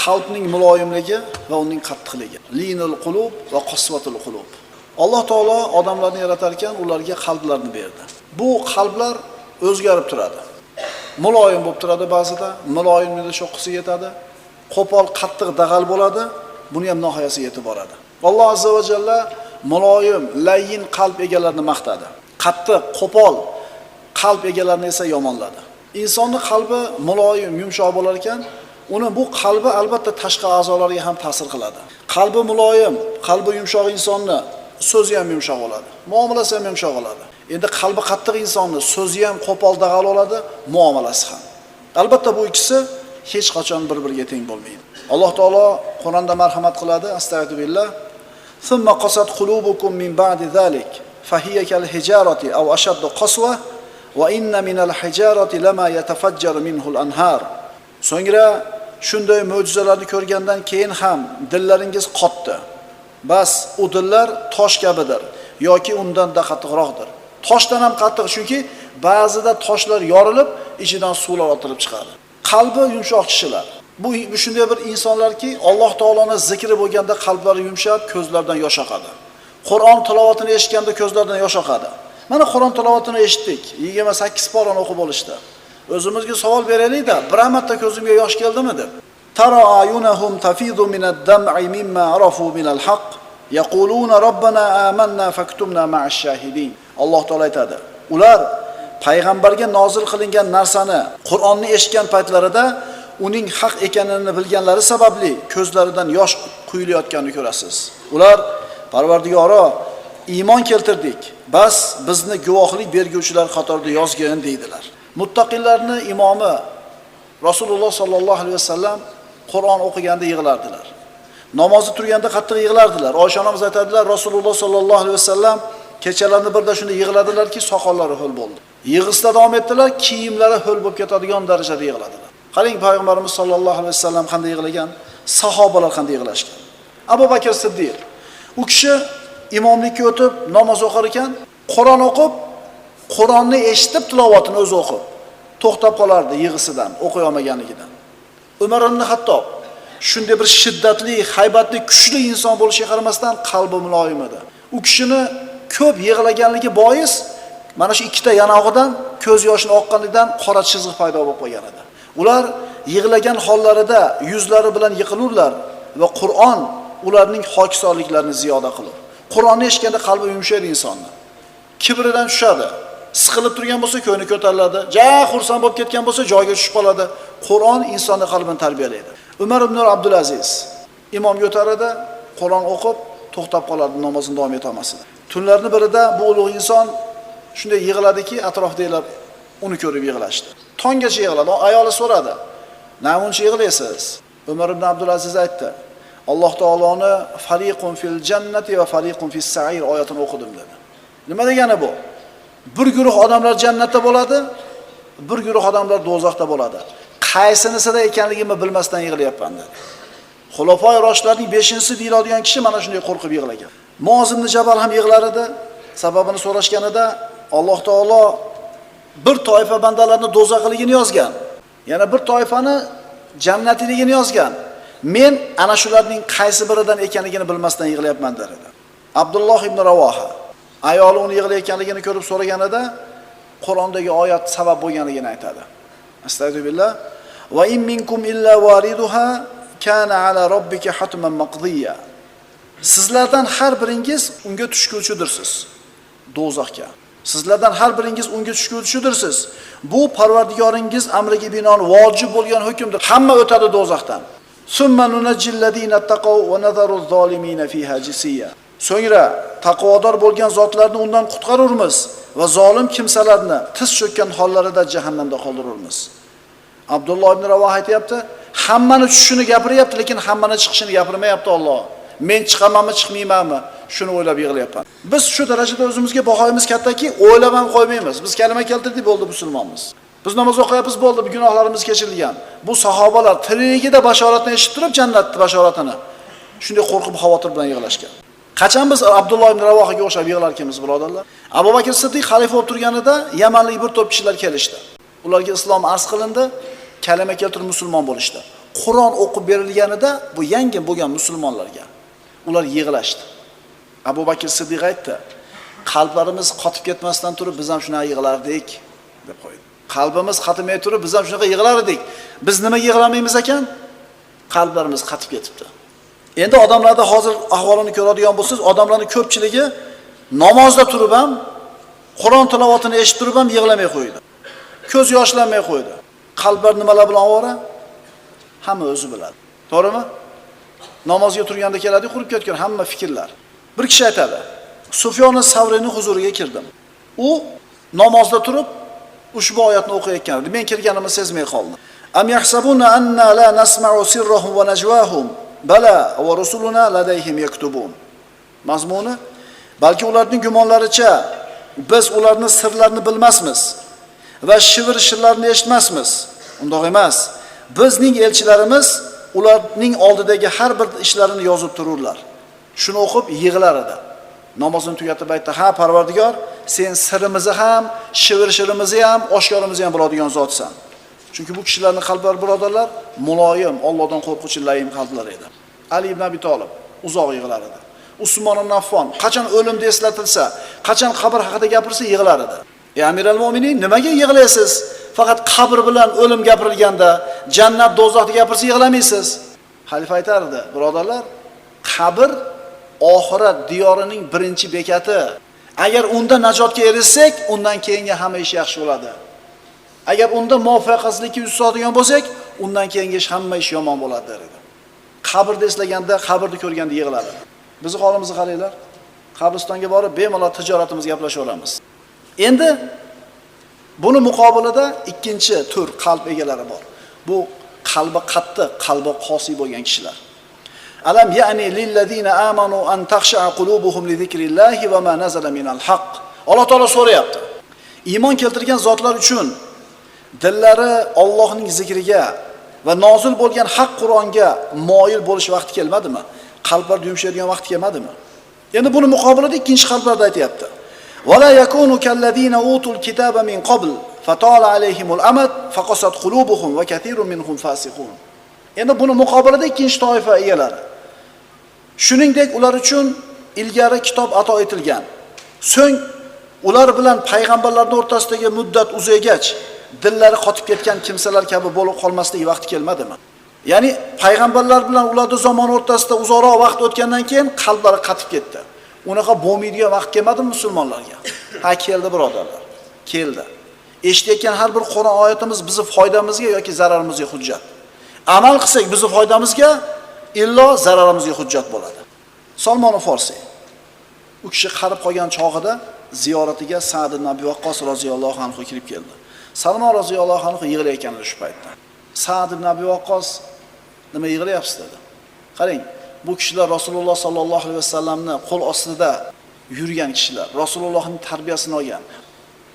qalbning muloyimligi va uning qattiqligi. Linul qulub va qaswatul qulub. Alloh taolo odamlarni yaratar ekan, ularga qalblarni berdi. Bu qalblar o'zgarib turadi. Muloyim bo'lib turadi ba'zida, muloyimlikda shoqqisi yetadi. Qo'pol, qattiq, dag'al bo'ladi. Buni ham nihoyasiga yetib boradi. Alloh azza va jalla muloyim, layyin qalb egalarini maqtadi. Qattiq, qo'pol qalb egalarini esa yomonladi. Insonning qalbi muloyim, yumshoq bo'lar ekan, uni bu qalbi albatta tashqi a'zolariga ham ta'sir qiladi. Qalbi muloyim, qalbi yumshoq insonni so'zi ham yumshoq bo'ladi, muomalasi ham yumshoq bo'ladi. Endi qalbi qattiq insonni so'zi ham qo'pol dag'al bo'ladi, muomalasi ham. Albatta bu ikkisi hech qachon bir-biriga teng bo'lmaydi. Alloh taolo Qur'onda marhamat qiladi, astagfirullah. Thumma qasat qulubukum min ba'di zalik fahiya kal hijarati aw ashaddu qaswa va inna minal hijarati lama yatafajjaru minhu al-anhar. So'ngra shunday mo'jizalarni ko'rgandan keyin ham dillaringiz qotdi. Bas, u dillar tosh kabidir yoki undan da qattiqroqdir. Toshdan ham qattiq, chunki ba'zida toshlar yorilib, ichidan suvlar otilib chiqadi. Qalbi yumshoq kishilar. Bu shunday bir insonlarki, Alloh taoloning zikri bo'lganda qalblari yumshab, ko'zlaridan yosh oqadi. Qur'on tilovatini eshitganda ko'zlaridan yosh oqadi. Mana Qur'on tilovatini eshitdik. 28 parani o'qib olishdi. O'zimizga savol beraylik-da, bir marta ko'zimga yosh keldimi deb. Tara ayunahum tafidu minad dam'i mimma arafu minal haqq yaquluna robbana amanna faktubna ma'ash shahidin. Alloh taolo aytadi. Ular payg'ambarga nozil qilingan narsani Qur'onni eshitgan paytlarida uning haq ekanini bilganlari sababli ko'zlaridan yosh quyilayotganini ko'rasiz. Ular Parvardigoro iymon keltirdik, bas bizni guvohlik berguvchilar qatorida yozgan deydilar. Muttaqillarning imomi Rasululloh sallallohu alayhi vasallam Qur'on o'qiganda yig'lardilar. Namozni turganda qattiq yig'lardilar. Oysha onamiz aytadilar, Rasululloh sallallohu alayhi vasallam kechalarni birda shunda yig'ladilarki, soqollari ho'l bo'ldi. Yig'isda davom etdilar, kiyimlari ho'l bo'lib ketadigan darajada yig'ladilar. Qarang, payg'ambarimiz sallallohu alayhi vasallam qanday yig'lagan, sahobalar qanday yig'lashgan. Abu Bakr Siddiq, u kishi imomlikka o'tib namoz o'qir ekan, Qur'on o'qib, Qur'onni eshitib tilovatini o'zi o'qib, to'xtab qolardi yig'isidan, o'qiy olmaganligidan. Umar ibn Hattob shunday bir shiddatli, haybatli, kuchli inson bo'lishiga qaramasdan qalbi muloyim edi. U kishini ko'p yig'laganligi bois mana shu ikkita yanog'idan ko'z yoshini oqqanidan qora chiziq paydo bo'lib qolgan edi. Ular yig'lagan hollarida yuzlari bilan yiqilurlar va Qur'on ularning hokisorliklarini ziyoda qilib. Qur'onni eshitganda qalbi yumshaydi insonni. Kibridan tushadi. Siqilib turgan bo'lsa ko'ngli ko'tariladi. Xursand bo'lib ketgan bo'lsa joyiga tushib qoladi. Qur'on insonning qalbini tarbiyalaydi. Umar ibn Abdulaziz imomga o'taradi, Qur'on o'qib to'xtab qolardi, namozini davom eta olmasdi. Tunlarning birida bu ulug' inson shunday yig'ladiki, atrofdagilar uni ko'rib yig'lashdi. Tonggacha yig'ladi. Ayoli so'radi: "Nima yig'laysiz?" Umar ibn Abdulaziz aytdi: "Alloh taoloni fariqun fil jannati va fariqun fis sa'ir oyatini o'qidim" dedi. Nima degani bu? Bir guruh odamlar jannatda bo'ladi, bir guruh odamlar do'zaxda bo'ladi. Qaysinisida ekanligimni bilmasdan yig'layapman dedi. Xulofoi roshidlarning 5-si deyiladigan kishi mana shunday qo'rqib yig'lagan. Muoz ibn Jabal ham yig'lar edi. Sababini so'rashganida Alloh taolo bir toifa bandalarni do'zaxligini yozgan. Yana bir toifani jannatligini yozgan. Men ana shularning qaysi biridan ekanligini bilmasdan yig'layapman dedi. Abdulloh ibn Ravoha ayoli uni yig'layotganligini ko'rib so'raganida Qur'ondagi oyat sabab bo'lganligini aytadi. Astagfirullah. Va in minkum illa wariduha kana ala robbika hatman maqdiya. Sizlardan har biringiz unga tushguvchidirsiz. Do'zaxga. Sizlardan har biringiz unga tushguvchidirsiz. Bu Parvardigoringiz amriga binoan vojib bo'lgan hukmdir. Hamma o'tadi do'zaxdan. Summa nunajjil ladina taqaw va nazaru zolimina fiha jisiya. So'ngra taqvodor bo'lgan zotlarni undan qutqarurmiz va zolim kimsalarni tiz cho'kkan hollarida jahannamda qoldirurmiz. Abdulloh ibn Ravoha aytayapti, hammani tushishini gapiryapti, lekin hammani chiqishini gapirmayapti Alloh. Men chiqamanmi, chiqmaymanmi? Shuni o'ylab yig'layapman. Biz shu darajada o'zimizga bahoyimiz kattaki, o'ylab ham qo'ymaymiz. Biz kalima keltirdik, bo'ldi, musulmonmiz. Biz namoz o'qiyapmiz, bo'ldi, gunohlarimiz kechirilgan. Bu sahobalar tirigida bashoratni eshitib turib, jannatning bashoratini shunday qo'rqib xavotir bilan yig'lashgan. Qachon biz Abdulloh ibn Ravohaga o'xshab yig'larkanmiz, birodarlar? Abu Bakr Siddiq xalifa bo'lib turganida Yamanlik bir to'p kishilar kelishdi. Ularga islom arz qilindi, kalima keltirib musulmon bo'lishdi. Qur'on o'qib berilganida bu yangi bo'lgan musulmonlarga ular yig'lashdi. Abu Bakr Siddiq aytdi: "Qalblarimiz qotib ketmasdan turib biz ham shuna yig'lardik" deb qo'ydi. Qalbimiz qatimay turib biz ham shunaqa yig'lar edik. Biz nimaga yig'lamaymiz ekan? Qalblarimiz qatib ketibdi. Endi odamlarda hozir ahvolini ko'radigan bo'lsangiz, odamlarning ko'pchiligi namozda turib ham, Qur'on tilovatini eshitib turib ham yig'lamay qo'ydi. Ko'z yoshlanmay qo'ydi. Qalblar nimalar bilan ovora? Hamma o'zi biladi. To'g'rimi? Namozga turganda keladi, qurib ketgan hamma fikrlar. Bir kishi aytadi: "Sufyon as-Savriyning huzuriga kirdim. U namozda turib ushbu oyatni o'qiyotgan edi. Men kirganimni sezmay qoldim. Am yahsabuna anna la nasma'u sirrahum va najwahum bala va rusuluna ladayhim yaktubun." Mazmuni: balki ularning gumonlaricha biz ularning sirlarini bilmasmiz va shivir-shirlarini eshitmasmiz. Undoq emas. Bizning elchilarimiz ularning oldidagi har bir ishlarini yozib tururlar. Shuni o'qib yig'lar edi. Namozini tugatib aytdi: "Ha, Parvardigor, sen sirimizni ham, shivir-shirimizni ham, oshkorimizni ham biladigan zotsan." Chunki bu kishilarning qalblari, birodarlar, muloyim, Allohdan qo'rquvchi layim qalblar edi. Ali ibn Abi Talib uzoq yig'lar edi. Usmon ibn Affon qachon o'limni eslatilsa, qachon qabr haqida gapirsa yig'lar edi. "Ey Amiral Mo'minin, nimaga yig'laysiz? Faqat qabr bilan o'lim gapirilganda, jannat, do'zaxni gapirsa yig'lamaysiz?" Xalifa aytardi: "Birodarlar, qabr oxirat diyorining birinchi bekati. Agar unda najotga erishsak, undan keyingi hamma ish yaxshi bo'ladi. Agar unda muvaffaqiyatsizlikka yuz soladigan bo'lsak, undan keyingi ish hamma ish yomon bo'ladi" dedi. Qabrni eslaganda, qabrni ko'rganda yig'ladi. Bizni holimizni qaranglar. Qabristonga borib bemalol tijoratimizni gaplashaveramiz. Endi buni muqobilida ikkinchi tur qalb egalari bor. Bu qalbi qattiq, qalbi qosiy bo'lgan kishilar. Alam ya'ni lillazina amanu an takhsha'a qulubuhum li zikrillahi va ma nazala minal haqq. Alloh taolo so'rayapti. Iymon keltirgan zotlar uchun dillari Allohning zikriga va nozil bo'lgan haq Qur'onga moyil bo'lish vaqti kelmadimi? Qalblar yumshaydigan vaqt kelmadimi? Endi buni muqobilida ikkinchi qalblarda aytayapti. Wala yakunu kallazina utul kitaba min qabl fatala alayhimul amad faqasat qulubuhum va kathirun minhum fasiqun. Endi buni muqobilida ikkinchi toifa egalari. Shuningdek, ular uchun ilgari kitob ato etilgan. So'ng ular bilan payg'ambarlarning o'rtasidagi muddat uzaygach, dillari qotib ketgan kimsalar kabi bo'lib qolmasligi vaqti kelmadimi? Ya'ni payg'ambarlar bilan ularning zamoni o'rtasida uzoqroq vaqt o'tgandan keyin qalblari qotib ketdi. Unaqa bo'lmaydigan vaqt kelmadimi musulmonlarga? Ha, keldi birodarlar. Keldi. Eshitayotgan har bir Qur'on oyatimiz bizni foydamizga yoki zararimizga hujjat. Amal qilsak bizni foydamizga, illo zararimizga hujjat bo'ladi. Salmon Farsi u kishi qarib qolgan chog'ida ziyoratiga Sa'd ibn Abi Waqqos roziyallohu anhu kirib keldi. Salmon roziyallohu anhu yig'layotgandi shu paytda. Sa'd ibn Abi Waqqos nima yig'layapsiz dedi. Qarang, bu kishilar Rasululloh sallallohu alayhi vasallamni qo'l ostida yurgan kishilar, Rasulullohning tarbiyasini olgan.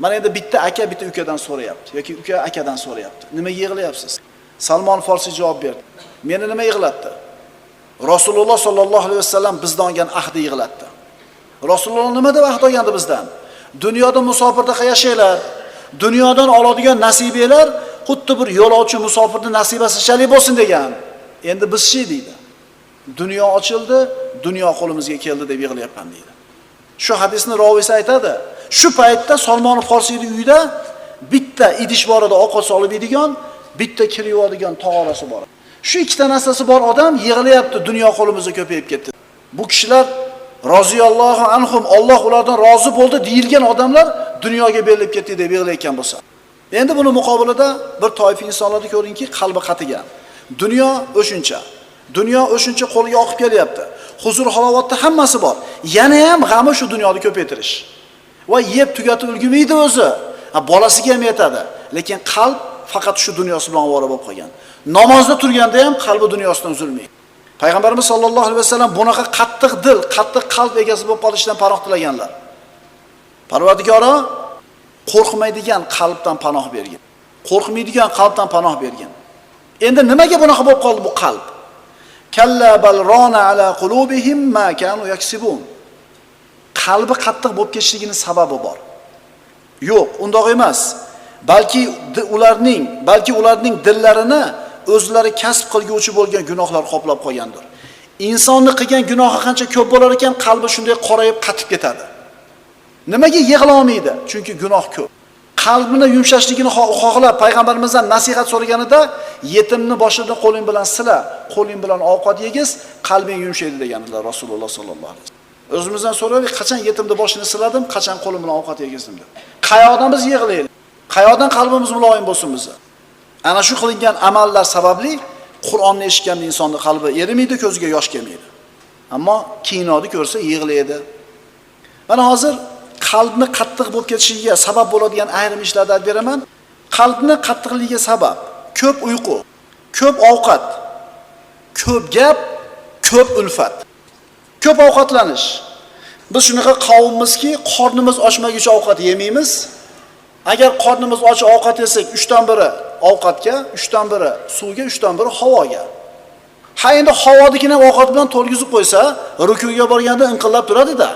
Mana endi bitta aka bitta ukadan so'rayapti yoki uka akadan so'rayapti. Nima yig'layapsiz? Salmon Farsi javob berdi. Meni nima yig'latdi? Rasululloh sallallohu alayhi vasallam bizdan olgan ahdi yig'latdi. Rasululloh nima deb ahd olgandi bizdan? Dunyoda musofirda yashaylar, dunyodan oladigan nasibalar xuddi bir yo'lovchi musofirning nasibasi shalik bo'lsin degan. Endi biz-chi deydi. Dunyo ochildi, dunyo qo'limizga keldi deb yig'layapman deydi. Shu hadisni roviysi aytadi. Shu paytda Salmon Farsiyning uyida bitta idish bor edi, ovqat solib yeydigan, bitta kir yuvadigan tog'orasi bor. Shu ikkita narsasi bor odam yig'layapti, dunyo qo'limizga ko'payib ketdi. Bu kishilar roziyallohu anhum, Alloh ulardan rozi bo'ldi deyilgan odamlar dunyoga berilib ketdi deb yig'layotgan bo'lsa. Endi buni muqobilida bir toifa insonlarni ko'ringki, qalbi qatigan. Dunyo o'shuncha. Dunyo o'shuncha qo'liga oqib kelyapti. Huzur halovatda hammasi bor. Yana ham g'ami shu dunyoni ko'paytirish. Va yeb tugatib ulgurmaydi o'zi. Bolasiga ham yetadi. Lekin qalb faqat shu dunyosi bilan ovora bo'lib qolgan. Namozda turganda ham qalbi dunyosidan uzilmaydi. Payg'ambarimiz sollallohu alayhi vasallam bunaqa qattiq dil, qattiq qalb egasi bo'lib qolishdan panoh tilaganlar. Parvardigoro qo'rqmaydigan qalbdan panoh bergin. Qo'rqmaydigan qalbdan panoh bergin. Endi nimaga bunaqa bo'lib qoldi bu qalb? Kalla bal rana ala qulubihim ma kanu yaksibun. Qalbi qattiq bo'lib ketishligining sababi bor. Yo'q, undoq emas. Balki ularning dillarini o'zlari kasb qilguvchi bo'lgan gunohlar qoplab qo'ygandir. Insonni qilgan gunohi qancha ko'p bo'lar ekan, qalbi shunday qorayib qatib ketadi. Nimaga yig'la olmaydi? Chunki gunoh ko'p. Qalbini yumshashligini xohlab payg'ambarimizdan nasihat so'raganida, yetimni boshidan qo'ling bilan sila, qo'ling bilan ovqat yegiz, qalbing yumshaydi deganlar Rasululloh sollallohu alayhi vasallam. O'zimizdan so'raylik, qachon yetimni boshini siladim, qachon qo'lim bilan ovqat yegizdim deb. Qayoqdan biz yig'laylik? Qayoqdan qalbimiz muloyim bo'lsin bizni? Ana shu qilingan amallar sababli Qur'onni eshitganda insonning qalbi erimaydi, ko'ziga yosh kelmaydi. Ammo kinoni ko'rsa yig'laydi. Mana hozir qalbni qattiq bo'lib ketishiga sabab bo'ladigan ayrim ishlarni aytib beraman. Qalbni qattiqligiga sabab ko'p uyqu, ko'p ovqat, ko'p gap, ko'p ulfat. Ko'p ovqatlanish. Biz shunaqa qavmmizki, qornimiz ochmaguncha ovqat yemaymiz. Agar qornimiz och ovqat yesak, 3dan biri ovqatga, 3dan biri suvga, 3dan biri havoga. Ha endi havodikini ham ovqat bilan to'lgizib qo'ysa, rukuga borganda inqillab turadi-da.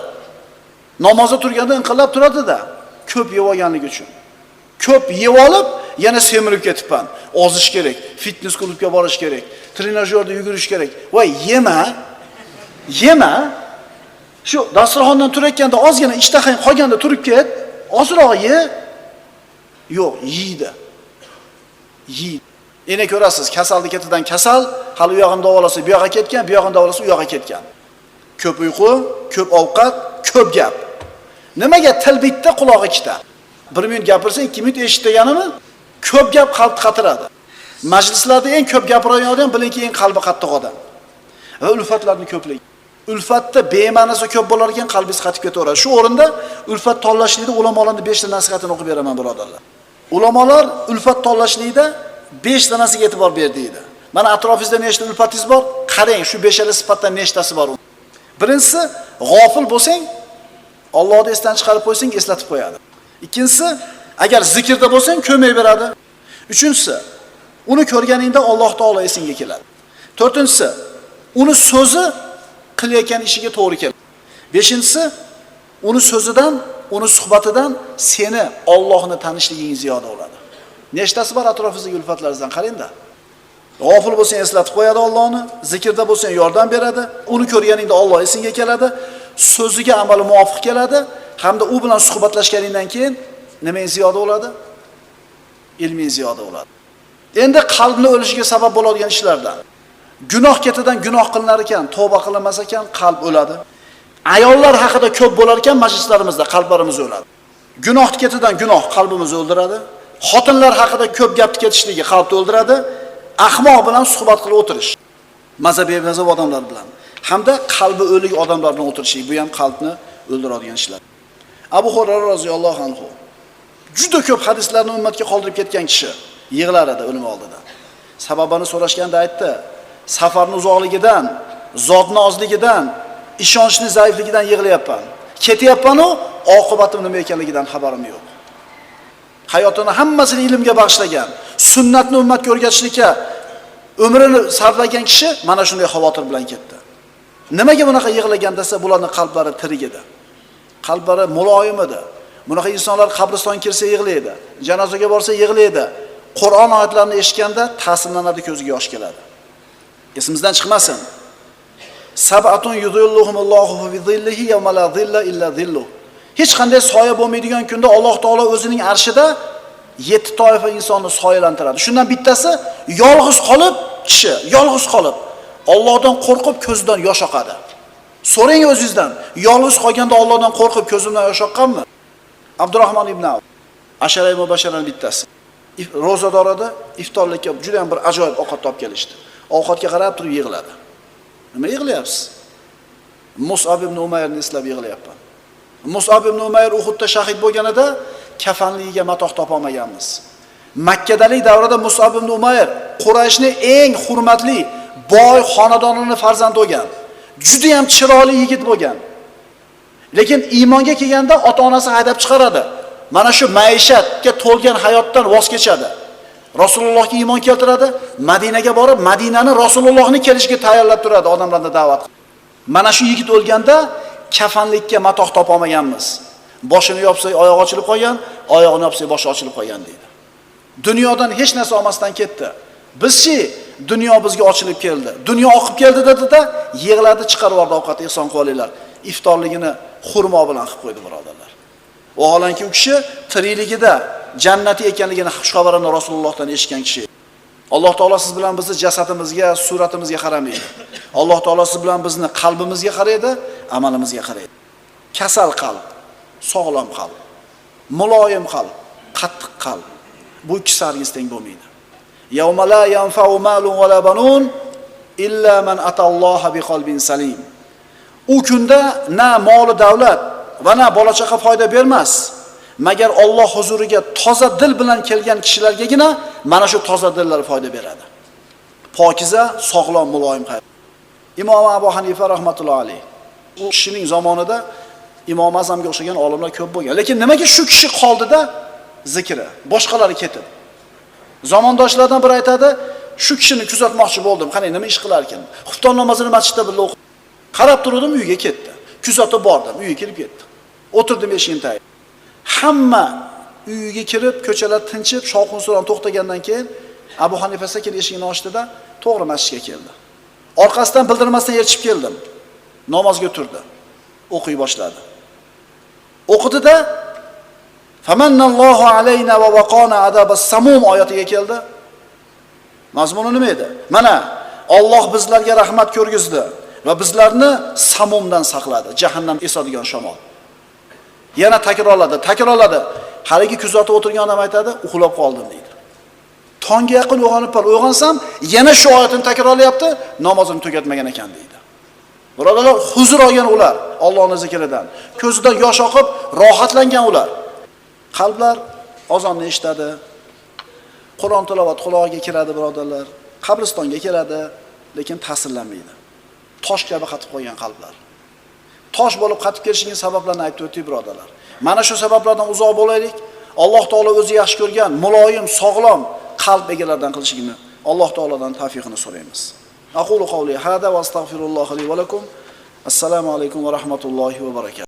Namozda turganda inqillab turadi-da. Ko'p yeb olganligi uchun. Ko'p yeb olib, yana semirib ketibman. Ozish kerak, fitness klubga borish kerak, trenajyorda yugurish kerak. Voy, yema. Shu dasturxondan turayotganda ozgina ishtahang qolganda turib ket, ozroq ye. Yo'q, yeydi. Endi ko'rasiz, kasalni ketidan kasal, hali u yog'ini davolasa, bu yoqqa ketgan, bu yog'ini davolasa, u yoqqa ketgan. Ko'p uyqu, ko'p ovqat, ko'p gap. Nimaga til bitta, quloq ikkita? 1 minut gapirsang 2 minut eshit deganimi? Ko'p gap qalb qatiradi. Majlislarda eng ko'p gapiradigan odam bilinki eng qalbi qattiq odam. Va ulfatlarni ko'pligi. Ulfatda bema'nisi ko'p bo'lar ekan, qalbingiz qatib ketaveradi. Shu o'rinda ulfat tanlashlikda ulamolarning 5 ta nasihatini o'qib beraman, birodarlar. Ulamolar ulfat tanlashlikda 5 tanasiga e'tibor ber deydi. Mana atrofingizda nechta ulfatingiz bor? Qarang, shu 5 sifatdan nechtasi bor. Birinchisi, g'ofil bo'lsang, Allohni esdan chiqarib qo'ysang, eslatib qo'yadi. Ikkinchisi, agar zikrda bo'lsang, ko'may beradi. Uchinchisi, uni ko'rganingda Alloh taolo esingga keladi. To'rtinchisi, uni so'zi qilayotgan ishiga to'g'ri keladi. Beshinchisi, uni so'zidan, uni suhbatidan seni Allohni tanishliging ziyoda bo'ladi. Nechtasi bor atrofingizdagi ulfatlaringizdan qarangda. G'ofil bo'lsang eslatib qo'yadi Allohni, zikrda bo'lsang yordam beradi, uni ko'rganingda Alloh esingga keladi, so'ziga amali muvofiq keladi, hamda u bilan suhbatlashganingdan keyin nima ziyoda bo'ladi? Ilming ziyoda bo'ladi. Endi qalbni o'lishiga sabab bo'ladigan ishlardan. Gunoh ketidan gunoh qilinar ekan, tavba qilinmas ekan, qalb o'ladi. Ayollar haqida ko'p bo'lar ekan majlislarimizda qalblarimiz o'ladi. Gunoh ketidan gunoh qalbimizni o'ldiradi. Xotinlar haqida ko'p gap ketishligi qalbni o'ldiradi. Ahmoq bilan suhbat qilib o'tirish. Mazhabiy odamlar bilan. Hamda qalbi o'lik odamlar bilan o'tirishlik, bu ham qalbni o'ldiradigan ishlar. Abu Hurayra roziyallohu anhu juda ko'p hadislarni ummatga qoldirib ketgan kishi yig'lar edi o'lim oldida. Sababini so'rashganda aytdi: safarning uzoqligidan, zotning ozligidan, ishonchni zaifligidan yig'layapman. Ketyapman-u, oqibatim nima ekanligidan xabarim yo'q. Hayotini hammasini ilmga bag'ishlagan, sunnatni ummatga o'rgatishlikka umrini sarflagan kishi mana shunday xavotir bilan ketdi. Nimaga bunaqa yig'lagan desa, bularning qalblari tirik edi. Qalblari muloyim edi. Bunaqa insonlar qabristonga kirsa yig'laydi, janozaga borsa yig'laydi. Qur'on oyatlarini eshitganda ta'sirlanadi, ko'ziga yosh keladi. Esimizdan chiqmasin. Sab'atun yudhilluhumullohu fi zillihi yawma la zilla illa zilluh. Hech qanday soya bo'lmaydigan kunda Alloh taolo o'zining arshida 7 toifa insonni soyalantiradi. Shundan bittasi yolg'iz qolib, kishi yolg'iz qolib Allohdan qo'rqib ko'zidan yosh oqadi. So'rang o'zingizdan, yolg'iz qolganda Allohdan qo'rqib ko'zimdan yosh oqqanmi? Abdurrahmon ibn Avf, Ashara-i Mubashsharaning bittasi. Ro'zador edi, iftorlikka juda ham bir ajoyib ovqat topib kelishdi. Ovqatga qarab turib yig'ladi. Nima yig'layapsiz? Mus'ab ibn Umayrni eslab yig'layapman. Mus'ab ibn Umayr Uhudda shahid bo'lganida kafanligiga matoq topa olmaganmiz. Makkadalik davrida Mus'ab ibn Umayr Qurayshning eng hurmatli boy xonadonining farzandi bo'lgan. Juda ham chiroyli yigit bo'lgan. Lekin iymonga kelganda ota-onasi haydab chiqaradi. Mana shu maishatga to'lgan hayotdan voz kechadi. Rasulullohga iymon keltiradi, Madinaga borib, Madinani Rasulullohning kelishiga tayyorlab turadi, odamlarni da'vat qiladi. Mana shu yigit o'lganda kafanlikka matoq topa olmaganmiz. Boshini yopsak oyog'i ochilib qolgan, oyog'ini yopsak boshi ochilib qolgan deydi. Dunyodan hech narsa olmasdan ketdi. Bizchi dunyo bizga ochilib keldi. Dunyo oqib keldi dedi-da, yig'ladi, chiqarib yubordi ovqatni, ehson qilinglar. Iftorligini xurmo bilan qilib qo'ydi, birodarlar. Vaholanki u kishi tirikligida jannati ekanligini xushxabarini Rasulullohdan eshitgan kishi. Alloh taolo siz bilan bizni jasadimizga, suratimizga qaramaydi. Alloh taolo siz bilan bizni qalbimizga qaraydi, amalimizga qaraydi. Kasal qalb, sog'lom qalb, muloyim qalb, qattiq qalb. Bu ikkisi hargiz teng bo'lmaydi. Yawma la yanfa'u malun va la banun illa man atalloha biqalbin salim. U kunda na moli davlat va na bola chaqa foyda bermas, magar Alloh huzuriga toza dil bilan kelgan kishilargagina mana shu toza dillar foyda beradi. Pokiza, sog'lom, muloyim qalb. Imom Abu Hanifa rahmatullohi alayh. U kishining zamonida Imom Azamga o'xshagan olimlar ko'p bo'lgan. Lekin nimaga shu kishi qoldida zikri, boshqalari ketib. Zamondoshlardan biri aytadi, shu kishini kuzatmoqchi bo'ldim. Qani nima ish qilar ekan? Xufton namozini masjidda birga o'qib. Qarab turdim, uyga ketdi. Kuzatib bordim, uyga kelib ketdi. O'tirdim eshigini tagida. Hamma uyiga kirib, ko'chalar tinchib, shovqin-suron to'xtagandan keyin Abu Hanifa sekin eshigini ochdida, to'g'ri masjidga keldi. Orqasidan bildirmasdan erishib keldim. Namozga turdi. O'qiy boshladi. O'qidi-da Famannallohu alayna va waqana adabas samum oyatiga keldi. Mazmuni nima edi? Mana Alloh bizlarga rahmat ko'rgizdi va bizlarni samumdan saqladi, jahannam esadigan shamol. Yana takrorladi. Haligi kuzatib o'tirgan odam aytadi, uxlab qoldim deydi. Tongga yaqin uyg'onsam, yana shu oyatni takrorlayapti, namozini tugatmagan ekan deydi. Birodarlar, huzur olgan ular Allohning zikridan. Ko'zidan yosh oqib, rohatlangan ular. Qalblar azonni eshitadi. Qur'on tilovat quloqiga kiradi, birodarlar. Qabristonga keladi, lekin ta'sirlanmaydi. Tosh kabi qatib qo'ygan qalblar. Tosh bo'lib qatib kelishining sabablarini aytib o'tdik, birodarlar. Mana shu sabablardan uzoq bo'laylik. Alloh taolo o'zi yaxshi ko'rgan, muloyim, sog'lom qalb egalaridan qilishigini Alloh taolodan tavfiqini so'raymiz. Aqulu qawli hada va astagfirullohi li va lakum. Assalomu alaykum va rahmatullohi va barakatuh.